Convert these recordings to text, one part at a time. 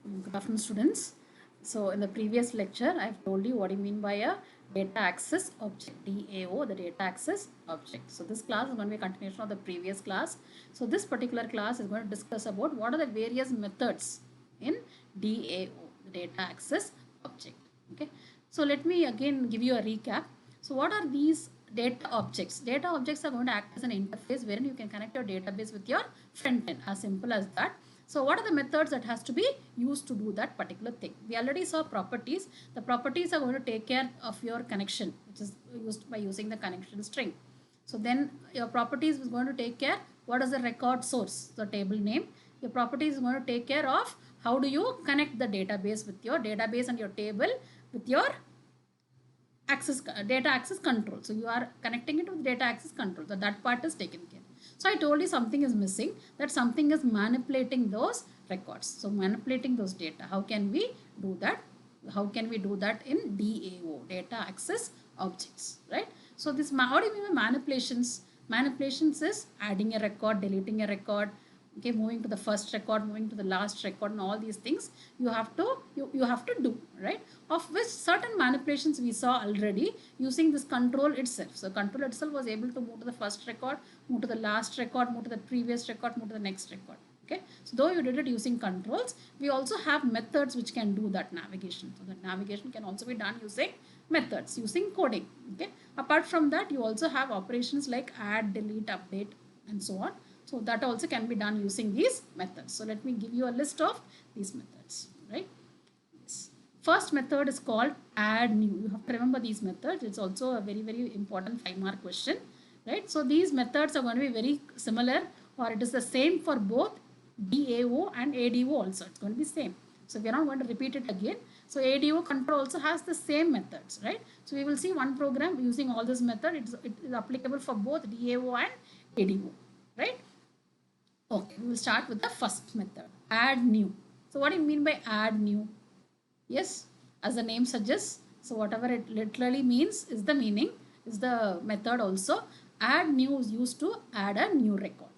Good afternoon, students. So in the previous lecture, I've told you what I mean by a data access object, DAO, the data access object. So this class is going to be a continuation of the previous class. So this particular class is going to discuss about what are the various methods in DAO, the data access object. Okay. So let me again give you a recap. So what are these data objects? Data objects are going to act as an interface wherein you can connect your database with your front end, as simple as that. So what are the methods that has to be used to do that particular thing? We already saw properties. The properties are going to take care of your connection, which is used by using the connection string. So then your properties is going to take care what is the record source, the table name. Your properties is going to take care of how do you connect the database with your database and your table with your access data access control. So you are connecting it with data access control. So that part is taken care. So I told you something is missing, that something is manipulating those records. So manipulating those data. How can we do that? How can we do that in DAO, data access objects, right? So this, how do you mean by manipulations? Manipulations is adding a record, deleting a record, okay, moving to the first record, moving to the last record, and all these things you have to do, right? Of which certain manipulations we saw already using this control itself. So control itself was able to move to the first record, move to the last record, move to the previous record, move to the next record. Okay, so though you did it using controls, we also have methods which can do that navigation. So that navigation can also be done using methods, using coding. Okay, apart from that, you also have operations like add, delete, update, and so on. So that also can be done using these methods. So let me give you a list of these methods, right? Yes. First method is called add new. You have to remember these methods. It's also a very, very important 5-mark question, right? So these methods are going to be very similar, or it is the same for both DAO and ADO also. It's going to be same. So we are not going to repeat it again. So ADO control also has the same methods, right? So we will see one program using all this method. It is applicable for both DAO and ADO, right? Okay, we will start with the first method, add new. So what do you mean by add new? Yes, as the name suggests, so whatever it literally means is the meaning, is the method also. Add new is used to add a new record,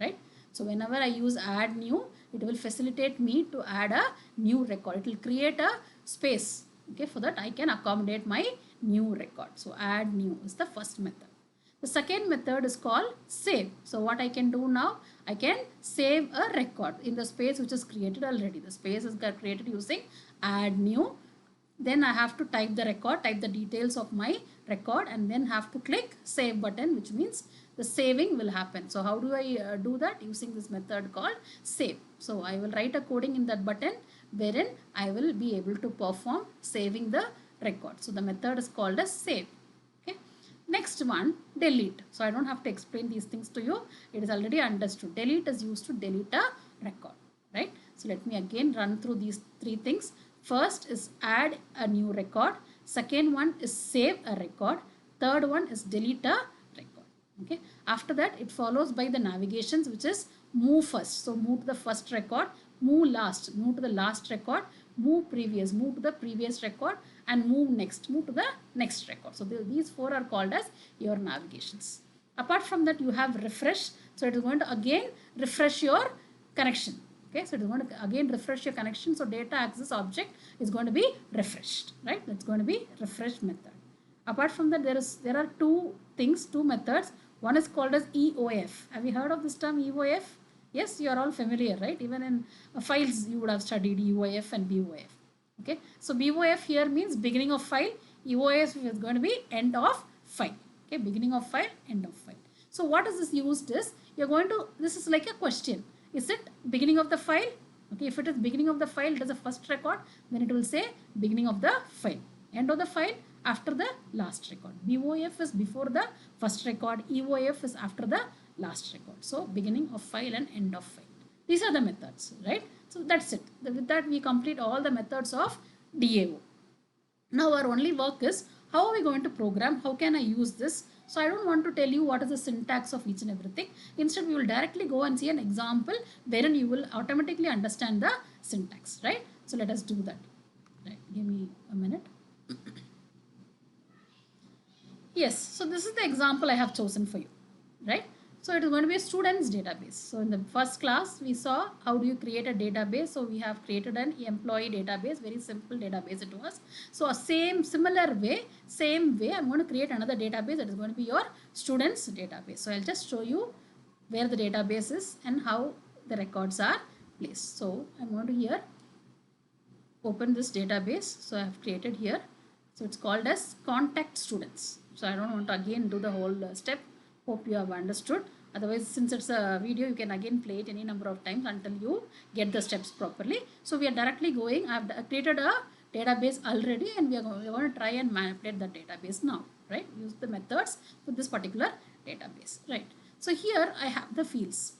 right? So whenever I use add new, it will facilitate me to add a new record. It will create a space, okay, for that I can accommodate my new record. So add new is the first method. The second method is called save. So what I can do now, I can save a record in the space which is created already. The space is created using add new. Then I have to type the record, type the details of my record, and then have to click save button, which means the saving will happen. So how do I do that? Using this method called save. So I will write a coding in that button wherein I will be able to perform saving the record. So the method is called as save. Next one, delete. So I don't have to explain these things to you. It is already understood. Delete is used to delete a record, right? So let me again run through these three things. First is add a new record. Second one is save a record. Third one is delete a record. Okay. After that, it follows by the navigations, which is move first. So move to the first record, move last, move to the last record, move previous, move to the previous record, and move next, move to the next record. So these four are called as your navigations. Apart from that, you have refresh. So it is going to again refresh your connection. Okay, so it is going to again refresh your connection. So data access object is going to be refreshed, right? That's going to be refresh method. Apart from that, there are two methods. One is called as EOF. Have you heard of this term EOF? Yes, you are all familiar, right? Even in files, you would have studied EOF and BOF. Okay, so BOF here means beginning of file. EOF is going to be end of file. Okay, beginning of file, end of file. So what is this used is, you're going to, this is like a question. Is it beginning of the file? Okay, if it is beginning of the file, it is a first record, then it will say beginning of the file. End of the file, after the last record. BOF is before the first record. EOF is after the last record. So beginning of file and end of file. These are the methods, right? So that's it. With that, we complete all the methods of DAO. Now our only work is, how are we going to program? How can I use this? So I don't want to tell you what is the syntax of each and everything. Instead, we will directly go and see an example wherein you will automatically understand the syntax, right? So let us do that. Right, give me a minute. Yes, so this is the example I have chosen for you, right? So it is going to be a student's database. So in the first class, we saw how do you create a database. So we have created an employee database, very simple database it was. So a similar way, I'm going to create another database that is going to be your student's database. So I'll just show you where the database is and how the records are placed. So I'm going to here open this database. So I have created here. So it's called as contact students. So I don't want to again do the whole step. Hope you have understood. Otherwise, since it's a video, you can again play it any number of times until you get the steps properly. So we are directly going. I have created a database already, and we are going to try and manipulate the database now, right? Use the methods for this particular database, right? So here I have the fields.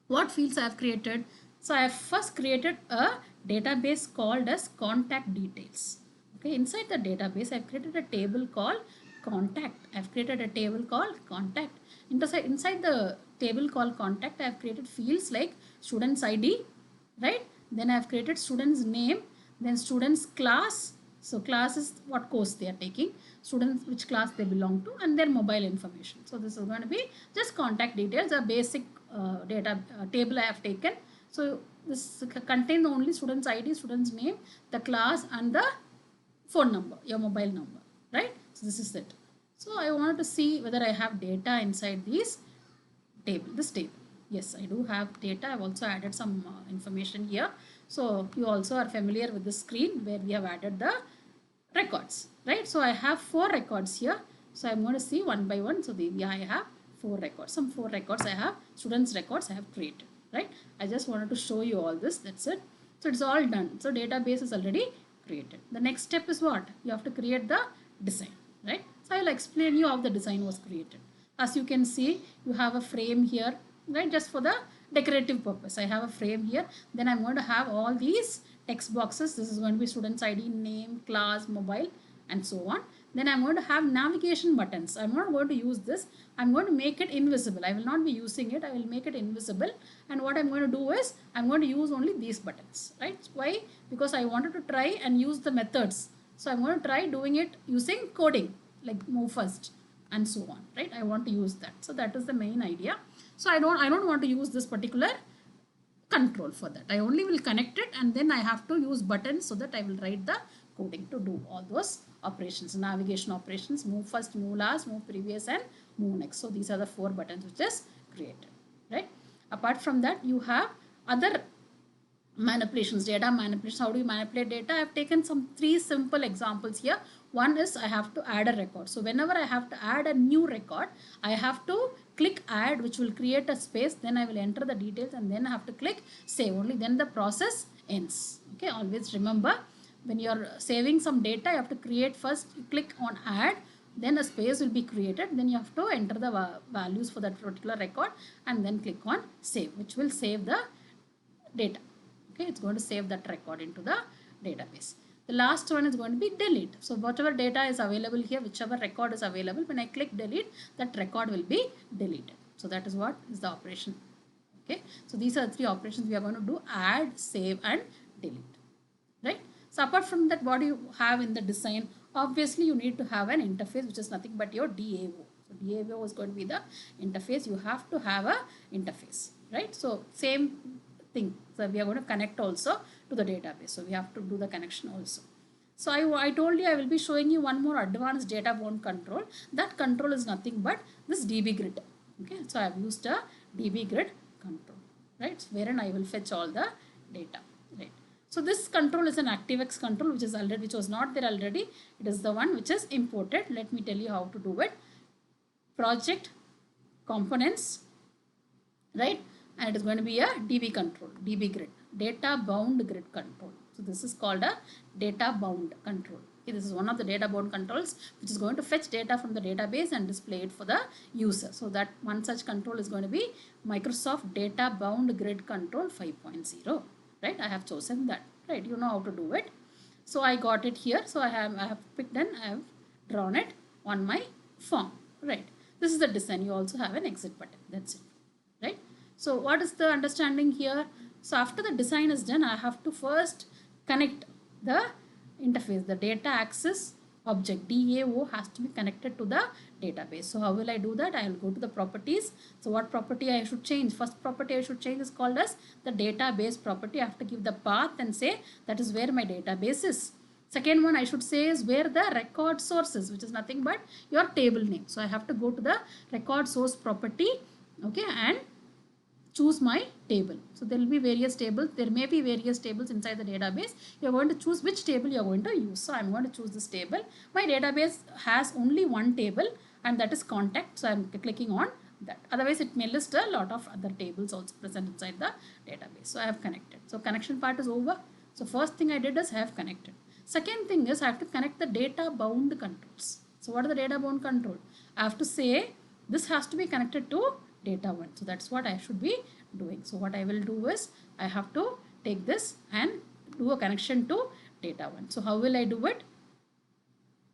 What fields I have created? So I have first created a database called as contact details. Okay, inside the database, I've created a table called contact. I've created a table called contact. Inside the table called contact, I've created fields like student's ID, right? Then I've created student's name, then student's class. So class is what course they are taking, students which class they belong to, and their mobile information. So this is going to be just contact details, a basic data table I have taken. So this contains only student's ID, student's name, the class, and the phone number, your mobile number, right? So this is it. So I wanted to see whether I have data inside this table. Yes, I do have data. I've also added some information here. So you also are familiar with the screen where we have added the records, right? So I have 4 records here. So I'm going to see one by one. So I have 4 records. Some 4 records I have, students records I have created, right? I just wanted to show you all this. That's it. So it's all done. So database is already created. The next step is what? You have to create the design, right? So I will explain you how the design was created. As you can see, you have a frame here, right? Just for the decorative purpose. I have a frame here. Then I'm going to have all these text boxes. This is going to be student's ID, name, class, mobile, and so on. Then I'm going to have navigation buttons. I'm not going to use this. I'm going to make it invisible. I will not be using it. I will make it invisible. And what I'm going to do is I'm going to use only these buttons, right? Why? Because I wanted to try and use the methods. So I'm going to try doing it using coding, like move first and so on, right? I want to use that. So that is the main idea. So I don't want to use this particular control for that. I only will connect it, and then I have to use buttons so that I will write the coding to do all those operations, navigation operations, move first, move last, move previous, and move next. So these are the 4 buttons which is created, right? Apart from that, you have other manipulations, data manipulations. How do you manipulate data? I have taken some 3 simple examples here. One is I have to add a record. So whenever I have to add a new record, I have to click add, which will create a space. Then I will enter the details, and then I have to click save. Only then the process ends. Okay, always remember, when you're saving some data, you have to create first, you click on add, then a space will be created, then you have to enter the values for that particular record, and then click on save, which will save the data. Okay, it's going to save that record into the database. The last one is going to be delete. So whatever data is available here, whichever record is available, when I click delete, that record will be deleted. So that is what is the operation. Okay, so these are the 3 operations we are going to do: add, save, and delete, right? So apart from that, what do you have in the design? Obviously, you need to have an interface, which is nothing but your DAO. So DAO is going to be the interface. You have to have a interface, right? So same thing. So we are going to connect also to the database. So we have to do the connection also. So I told you I will be showing you one more advanced data bound control. That control is nothing but this DB grid. Okay, so I have used a DB grid control, right? So wherein I will fetch all the data, right? So this control is an ActiveX control, which was not there already. It is the one which is imported. Let me tell you how to do it. Project components, right? And it is going to be a DB control, DB grid, data bound grid control. So this is called a data bound control. Okay, this is one of the data bound controls which is going to fetch data from the database and display it for the user. So that one such control is going to be Microsoft Data Bound Grid Control 5.0. Right, I have chosen that, right? You know how to do it. So I got it here. So I have picked and I have drawn it on my form, right? This is the design. You also have an exit button. That's it, right? So what is the understanding here? So after the design is done, I have to first connect the interface, the data access object DAO has to be connected to the database. So how will I do that? I will go to the properties. So what property I should change? First property I should change is called as the database property. I have to give the path and say that is where my database is. Second one I should say is where the record source is, which is nothing but your table name. So I have to go to the record source property, okay, and choose my table. So there will be various tables. There may be various tables inside the database. You're going to choose which table you're going to use. So I'm going to choose this table. My database has only one table, and that is contact. So I'm clicking on that. Otherwise it may list a lot of other tables also present inside the database. So I have connected. So connection part is over. So first thing I did is I have connected. Second thing is I have to connect the data bound controls. So what are the data bound control? I have to say this has to be connected to data 1. So that's what I should be doing. So what I will do is I have to take this and do a connection to data 1. So how will I do it?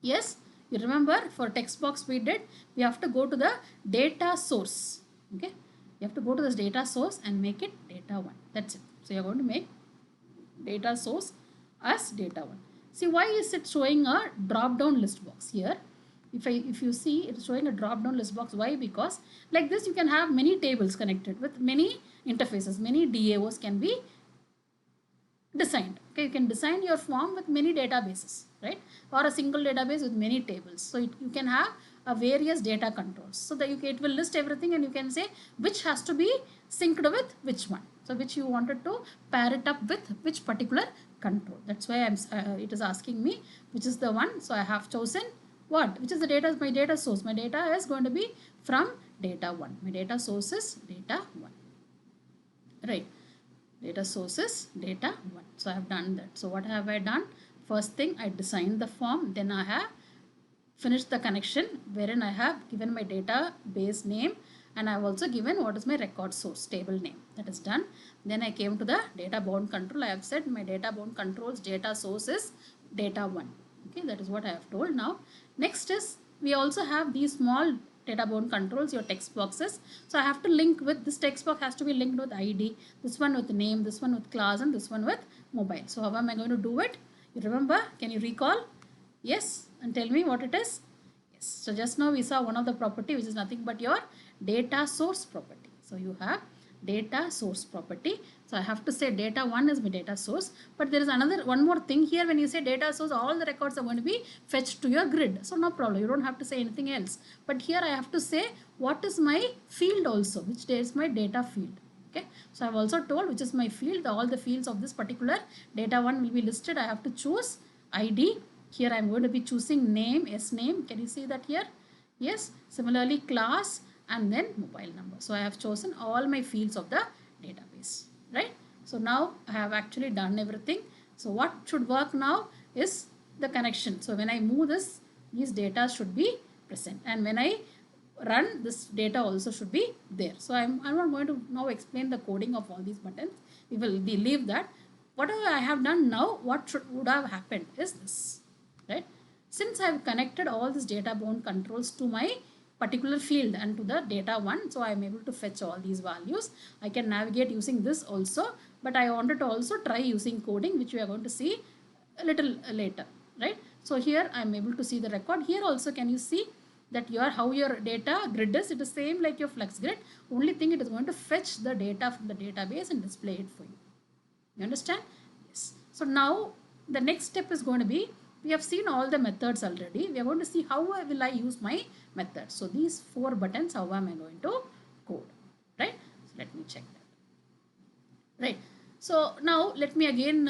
Yes, you remember for text box we have to go to the data source. Okay, you have to go to this data source and make it data 1. That's it. So you're going to make data source as data 1. See, why is it showing a drop down list box here? If you see, it's showing a drop down list box. Why? Because like this you can have many tables connected with many interfaces. Many DAOs can be designed. Okay, you can design your form with many databases, right? Or a single database with many tables. So you can have various data controls. So that it will list everything and you can say which has to be synced with which one. So which you wanted to pair it up with which particular control. That's why it is asking me which is the one. So I have chosen what? Which is the data? My data source. My data is going to be from data 1. My data source is data 1. Right. Data source is data 1. So I have done that. So what have I done? First thing, I designed the form. Then I have finished the connection wherein I have given my database name and I have also given what is my record source table name. That is done. Then I came to the data bound control. I have said my data bound controls data source is data 1. Okay, that is what I have told. Now next is we also have these small data bound controls, your text boxes. So I have to link with this text box has to be linked with ID, this one with name, this one with class, and this one with mobile. So how am I going to do it? You remember? Can you recall? Yes, and tell me what it is. Yes. So just now we saw one of the property which is nothing but your data source property. So you have data source property. So I have to say data 1 is my data source, but there is one more thing here. When you say data source, all the records are going to be fetched to your grid. So no problem, you don't have to say anything else. But here I have to say what is my field also, which is my data field. Okay, so I have also told which is my field. All the fields of this particular data 1 will be listed. I have to choose ID. Here I am going to be choosing name, name. Can you see that here? Yes. Similarly class and then mobile number. So I have chosen all my fields of the database, right? So now I have actually done everything. So what should work now is the connection. So when I move this, these data should be present, and when I run, this data also should be there. So I'm not going to now explain the coding of all these buttons. We will leave that. Whatever I have done now, what would have happened is this, right? Since I have connected all these data bound controls to my particular field and to the data 1, so I am able to fetch all these values. I can navigate using this also, but I wanted to also try using coding, which we are going to see a little later, right? So here I am able to see the record. Here also can you see that how your data grid is? It is same like your flex grid. Only thing, it is going to fetch the data from the database and display it for you. You understand? Yes. So now the next step is going to be, we have seen all the methods already. We are going to see how will I use my methods. So these 4 buttons, how am I going to code, right? So let me check that. Right. So now let me again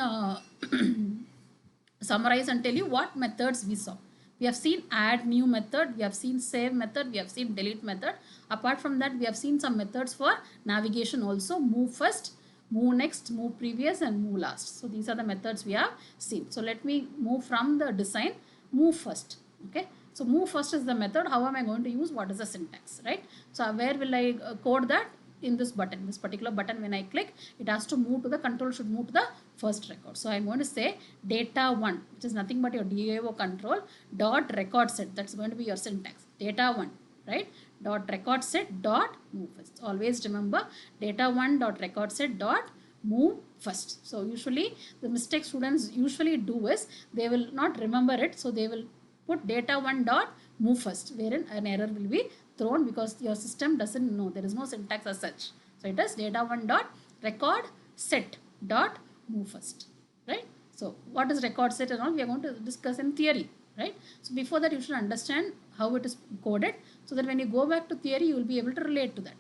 summarize and tell you what methods we saw. We have seen add new method, we have seen save method, we have seen delete method. Apart from that, we have seen some methods for navigation also, move first, move next, move previous, and move last. So these are the methods we have seen. So let me move from the design, move first. Okay. So move first is the method. How am I going to use? What is the syntax, right? So where will I code that? In this button, this particular button, when I click, it has to move to the control, should move to the first record. So I'm going to say data 1, which is nothing but your DAO control dot record set. That's going to be your syntax. Data 1, right? Dot record set dot move first. Always remember data 1 dot record set dot move first. So usually the mistake students usually do is they will not remember it. So they will put data1 dot move first, wherein an error will be thrown because your system doesn't know, there is no syntax as such. So it is data1 dot record set dot move first, right? So what is record set and all we are going to discuss in theory, right? So before that you should understand how it is coded, so that when you go back to theory you will be able to relate to that,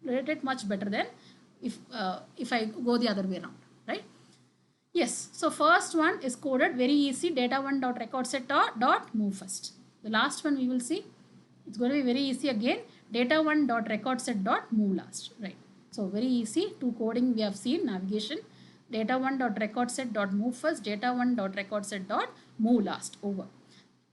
relate it much better than if I go the other way around, right? Yes, so first one is coded very easy, data1 dot record set dot move first. The last one we will see, it's going to be very easy again, data1 dot record set dot move last, right? So very easy, two coding we have seen, navigation, data1 dot record set dot move first, data1 dot record set dot move last, over.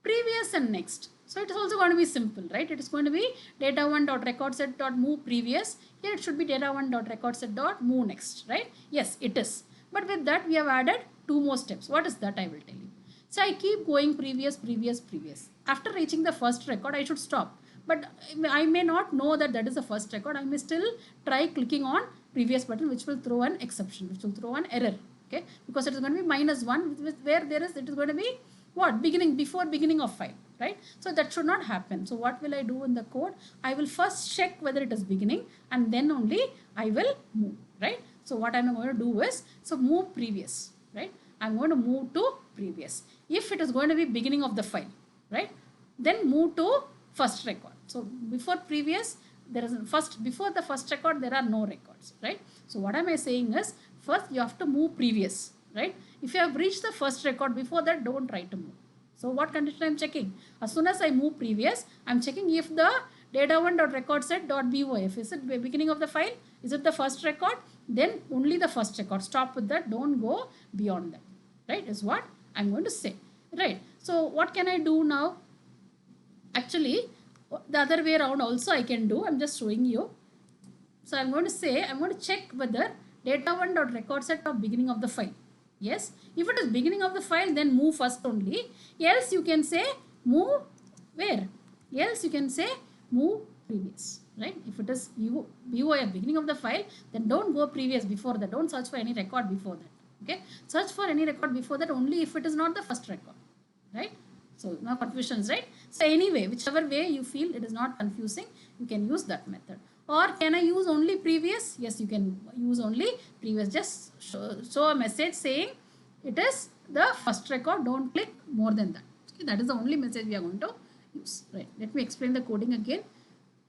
Previous and next, so it is also going to be simple, right? It is going to be data1 dot record set dot move previous, here it should be data1 dot record set dot move next, right? Yes, it is. But with that we have added two more steps. What is that? I will tell you. So I keep going previous, previous, previous. After reaching the first record, I should stop. But I may not know that that is the first record. I may still try clicking on previous button, which will throw an exception, which will throw an error. Okay, because it is going to be -1, where there is, it is going to be what? Beginning, before beginning of file, right? So that should not happen. So what will I do in the code? I will first check whether it is beginning, and then only I will move, right? So what I'm going to do is, so move previous, right? I'm going to move to previous. If it is going to be beginning of the file, right? Then move to first record. So before previous, there is first, before the first record, there are no records, right? So what am I saying is, first you have to move previous, right? If you have reached the first record, before that, don't try to move. So what condition I'm checking? As soon as I move previous, I'm checking if the data1 dot record set dot BOF, is it the beginning of the file? Is it the first record? Then only the first record. Stop with that. Don't go beyond that, right? Is what I'm going to say, right? So what can I do now? Actually, the other way around also I can do. I'm just showing you. So I'm going to say, I'm going to check whether data1 dot record set of beginning of the file. Yes, if it is beginning of the file, then move first only. Else you can say move where? Else you can say move previous, right? If it is BOF beginning of the file, then don't go previous before that. Don't search for any record before that. Okay, search for any record before that only if it is not the first record, right? So no confusions, right? So anyway, whichever way you feel it is not confusing, you can use that method. Or can I use only previous? Yes, you can use only previous. Just show a message saying it is the first record. Don't click more than that. Okay, that is the only message we are going to use, right? Let me explain the coding again.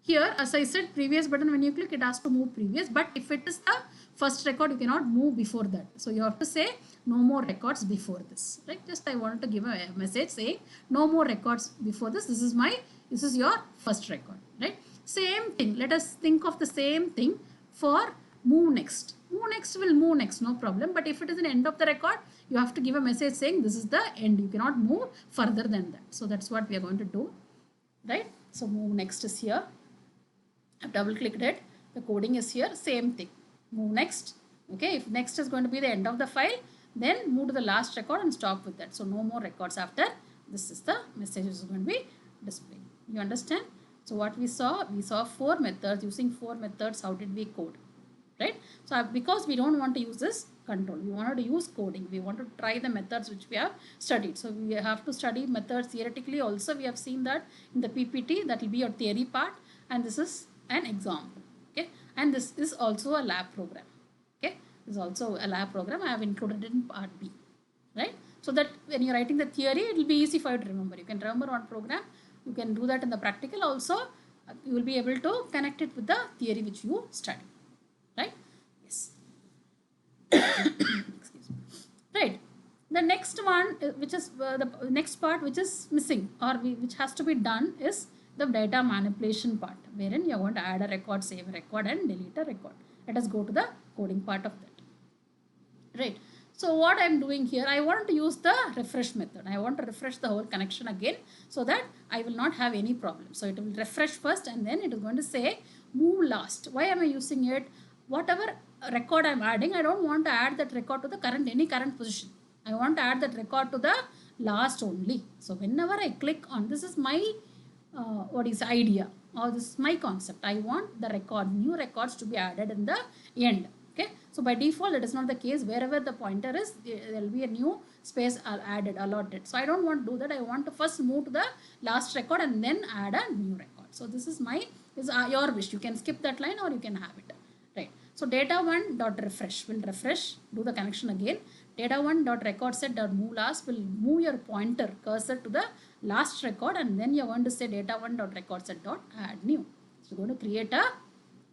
Here, as I said, previous button, when you click, it has to move previous. But if it is the first record, you cannot move before that. So you have to say no more records before this, right? Just I wanted to give a message saying no more records before this. This is your first record, right? Same thing. Let us think of the same thing for move next. Move next will move next, no problem. But if it is an end of the record, you have to give a message saying this is the end. You cannot move further than that. So that's what we are going to do, right? So move next is here. I've double clicked it. The coding is here. Same thing. Move next. Okay. If next is going to be the end of the file, then move to the last record and stop with that. So no more records after. This is the message which is going to be displayed. You understand? So what we saw 4 methods. Using 4 methods, how did we code? Right? So because we don't want to use this control, we wanted to use coding. We want to try the methods which we have studied. So we have to study methods theoretically also. We have seen that in the PPT. That will be your theory part. And this is an example. Okay. And this is also a lab program. Okay. This is also a lab program. I have included it in part B. Right. So that when you're writing the theory, it will be easy for you to remember. You can remember on program. You can do that in the practical also. You will be able to connect it with the theory which you study. Right? Yes. Excuse me. Right. The next one, which is the next part which is missing or which has to be done is the data manipulation part, wherein you are going to add a record, save a record and delete a record. Let us go to the coding part of that. Right. So what I am doing here, I want to use the refresh method. I want to refresh the whole connection again so that I will not have any problem. So it will refresh first and then it is going to say move last. Why am I using it? Whatever record I am adding, I don't want to add that record to the any current position. I want to add that record to the last only. So whenever I click on, this is my idea, or this is my concept. I want the new records to be added in the end. Okay. So by default, it is not the case. Wherever the pointer is, there will be a new space added, allotted. So I don't want to do that. I want to first move to the last record and then add a new record. So this is your wish. You can skip that line or you can have it, right? So data1 dot refresh will refresh, do the connection again. Data1 dot record set dot move last will move your pointer cursor to the last record, and then you're going to say data1 dot record set dot add new. So you're going to create a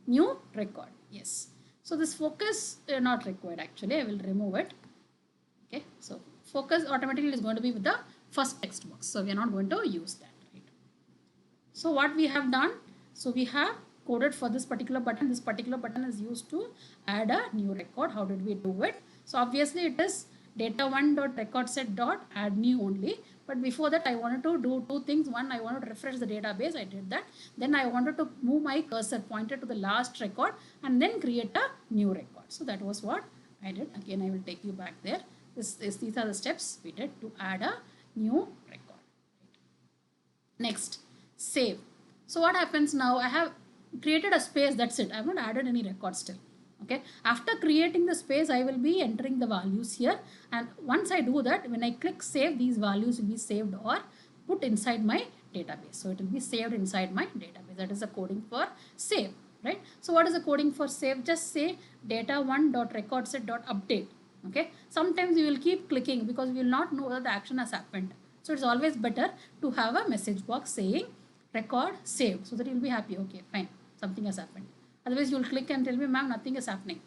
new record. Yes. So this focus not required actually. I will remove it. Okay. So focus automatically is going to be with the first text box. So we are not going to use that. Right. So what we have done, so we have coded for this particular button. This particular button is used to add a new record. How did we do it? So obviously it is data1 dot record set dot add new only. But before that, I wanted to do two things. One, I wanted to refresh the database. I did that. Then I wanted to move my cursor pointer to the last record and then create a new record. So that was what I did. Again, I will take you back there. These are the steps we did to add a new record. Next, save. So what happens now? I have created a space. That's it. I have not added any record still. Okay, after creating the space, I will be entering the values here, and once I do that, when I click save, these values will be saved or put inside my database. So it will be saved inside my database. That is the coding for save, right? So what is the coding for save? Just say data1.recordset.update. Okay, sometimes you will keep clicking because we will not know that the action has happened. So it's always better to have a message box saying record saved, so that you'll be happy. Okay, fine, something has happened. Otherwise, you will click and tell me, ma'am, nothing is happening.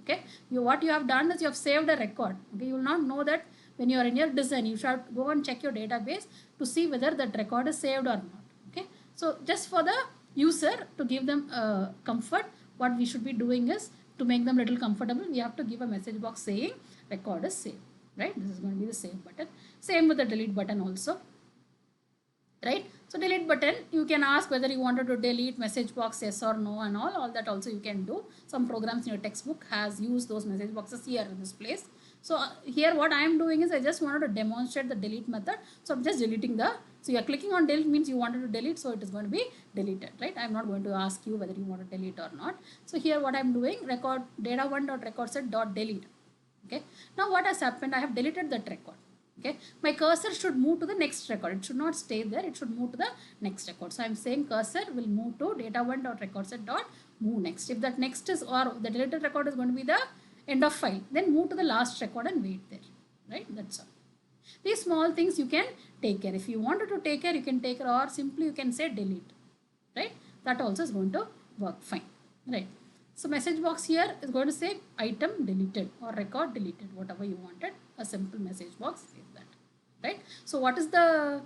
Okay, what you have done is you have saved a record. Okay, you will not know that when you are in your design. You should go and check your database to see whether that record is saved or not. Okay, so just for the user, to give them comfort, what we should be doing is to make them little comfortable, we have to give a message box saying record is saved. Right, this is going to be the save button. Same with the delete button also. Right, so delete button, you can ask whether you wanted to delete message box, yes or no, and all that also you can do. Some programs in your textbook has used those message boxes here in this place. So here what I am doing is I just wanted to demonstrate the delete method. So I'm just deleting so you are clicking on delete means you wanted to delete, so it is going to be deleted, right? I'm not going to ask you whether you want to delete or not. So here what I'm doing, record data1.recordset.delete. Okay, now what has happened, I have deleted that record. Okay, my cursor should move to the next record. It should not stay there. It should move to the next record. So I'm saying cursor will move to data1.recordset.move next. If that next is, or the deleted record is going to be the end of file, then move to the last record and wait there. Right, that's all. These small things you can take care. If you wanted to take care, you can take care, or simply you can say delete. Right, that also is going to work fine. Right. So message box here is going to say item deleted or record deleted, whatever you wanted. A simple message box is that, right? So what is the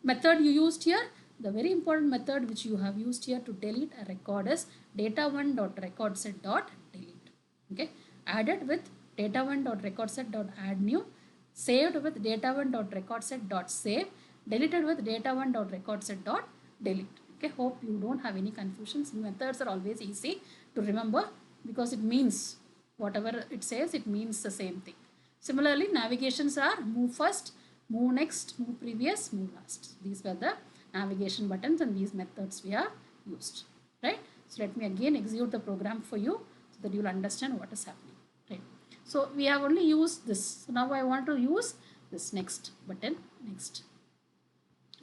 method you used here? The very important method which you have used here to delete a record is data1.recordset.delete. Okay, added with data1.recordset.addNew, saved with data1.recordset.save, deleted with data1.recordset.delete. Okay, hope you don't have any confusions. Methods are always easy to remember because it means whatever it says, it means the same thing. Similarly, navigations are move first, move next, move previous, move last. These were the navigation buttons and these methods we have used. Right? So let me again execute the program for you so that you will understand what is happening. Right? So we have only used this. So now I want to use this next button, next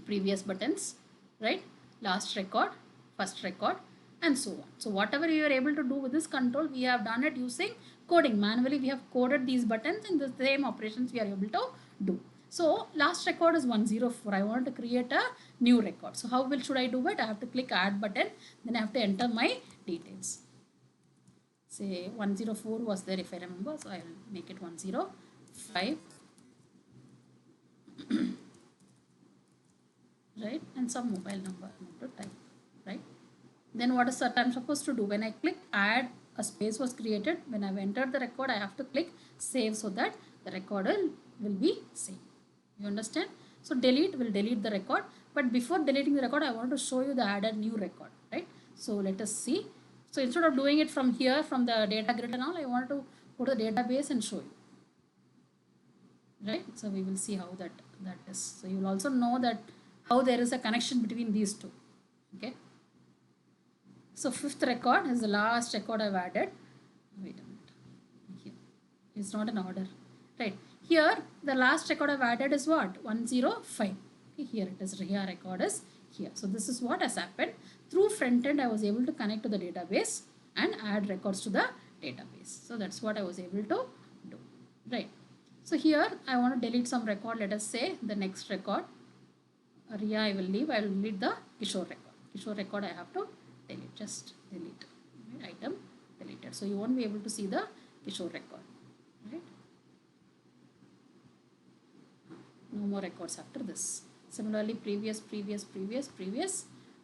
previous buttons, right? Last record, first record, and so on. So whatever you are able to do with this control, we have done it using coding. Manually we have coded these buttons and the same operations we are able to do. So last record is 104. I want to create a new record. So how should I do it? I have to click add button, then I have to enter my details. Say 104 was there if I remember, so I will make it 105. Right, and some mobile number I want to type, right? Then what is that I'm supposed to do? When I click add, a space was created. When I've entered the record, I have to click save so that the record will be saved. You understand? So delete will delete the record, but before deleting the record, I want to show you the added new record, right? So let us see. So instead of doing it from here, from the data grid and all, I want to go to the database and show you. Right? So we will see how that is. So you will also know that how there is a connection between these two. Okay. So fifth record is the last record I've added. Wait a minute. Here. It's not an order. Right. Here, the last record I've added is what? 105. Okay, here it is. Here record is here. So this is what has happened. Through front end, I was able to connect to the database and add records to the database. So that's what I was able to do. Right. So here I want to delete some record. Let us say the next record. Ria I will leave. I will delete the Kishore record. Kishore record I have to delete. Just delete. Right. Item deleted. So you won't be able to see the Kishore record. Right. No more records after this. Similarly, previous,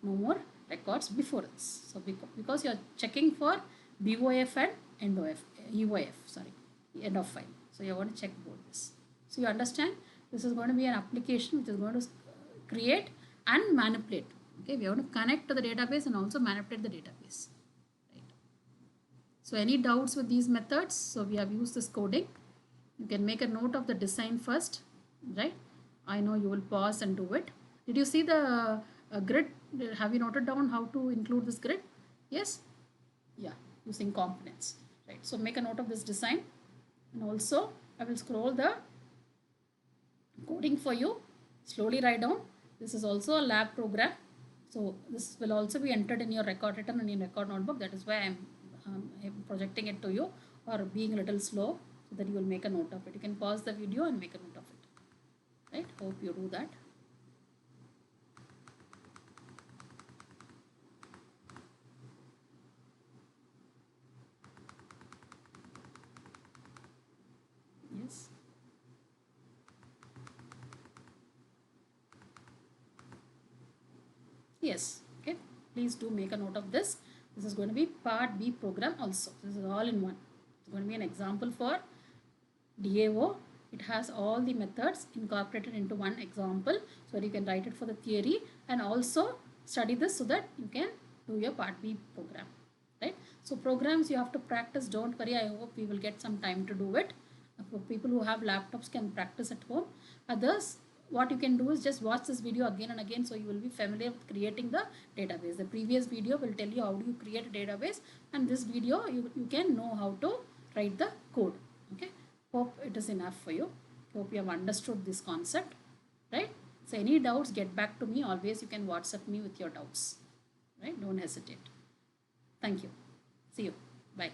no more records before this. So because you are checking for BOF and EOF, sorry, end of file. So you are going to check both this. So you understand this is going to be an application which is going to create and manipulate. Okay, we are going to connect to the database and also manipulate the database. Right. So any doubts with these methods? So we have used this coding. You can make a note of the design first, right? I know you will pause and do it. Did you see the grid? Have you noted down how to include this grid? Yes? Yeah, using components, right? So make a note of this design, and also I will scroll the coding for you. Slowly write down. This is also a lab program. So this will also be entered in your record written in your record notebook. That is why I'm projecting it to you, or being a little slow, so that you will make a note of it. You can pause the video and make a note of it. Right? Hope you do that. Yes. Yes. Okay. Please do make a note of this. This is going to be part B program also. This is all in one. It's going to be an example for DAO. It has all the methods incorporated into one example, so you can write it for the theory and also study this so that you can do your part B program, right? So programs you have to practice. Don't worry, I hope we will get some time to do it. For people who have laptops can practice at home. Others, what you can do is just watch this video again and again, so you will be familiar with creating the database. The previous video will tell you how do you create a database, and this video you can know how to write the code. Okay. Hope it is enough for you. Hope you have understood this concept, right? So any doubts, get back to me. Always you can WhatsApp me with your doubts, right? Don't hesitate. Thank you. See you. Bye.